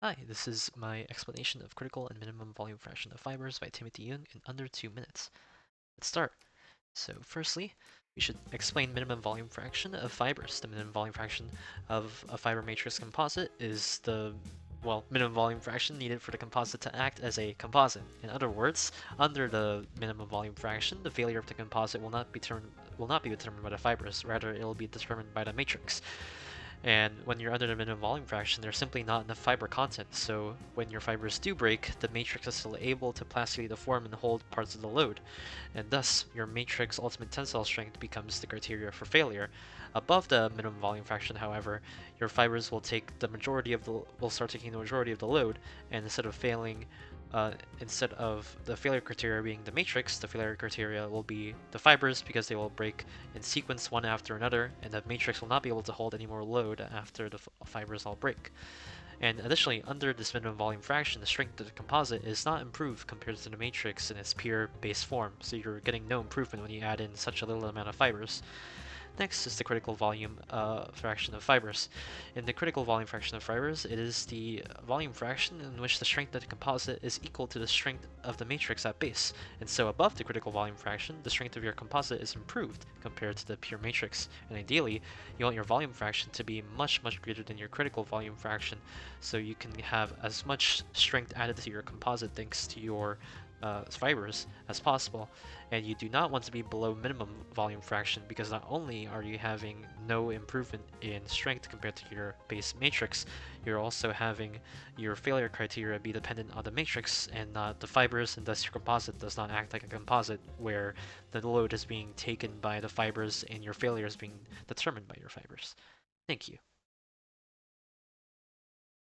Hi, this is my explanation of critical and minimum volume fraction of fibers by Timothy Young in under 2 minutes. Let's start. So firstly, we should explain minimum volume fraction of fibers. The minimum volume fraction of a fiber matrix composite is the minimum volume fraction needed for the composite to act as a composite. In other words, under the minimum volume fraction, the failure of the composite will not be determined by the fibers, rather it will be determined by the matrix. And when you're under the minimum volume fraction, there's simply not enough fiber content, so when your fibers do break, the matrix is still able to plastically deform and hold parts of the load, and thus your matrix ultimate tensile strength becomes the criteria for failure. Above the minimum volume fraction, however, your fibers will start taking the majority of the load, and instead of the failure criteria being the matrix, the failure criteria will be the fibers because they will break in sequence one after another, and the matrix will not be able to hold any more load after the fibers all break. And additionally, under this minimum volume fraction, the strength of the composite is not improved compared to the matrix in its pure base form, so you're getting no improvement when you add in such a little amount of fibers. Next is the critical volume fraction of fibers. In the critical volume fraction of fibers, it is the volume fraction in which the strength of the composite is equal to the strength of the matrix at base. And so above the critical volume fraction, the strength of your composite is improved compared to the pure matrix. And ideally, you want your volume fraction to be much, much greater than your critical volume fraction, so you can have as much strength added to your composite thanks to your fibers as possible. And you do not want to be below minimum volume fraction, because not only are you having no improvement in strength compared to your base matrix, you're also having your failure criteria be dependent on the matrix and not the fibers, and thus your composite does not act like a composite where the load is being taken by the fibers and your failure is being determined by your fibers. Thank you.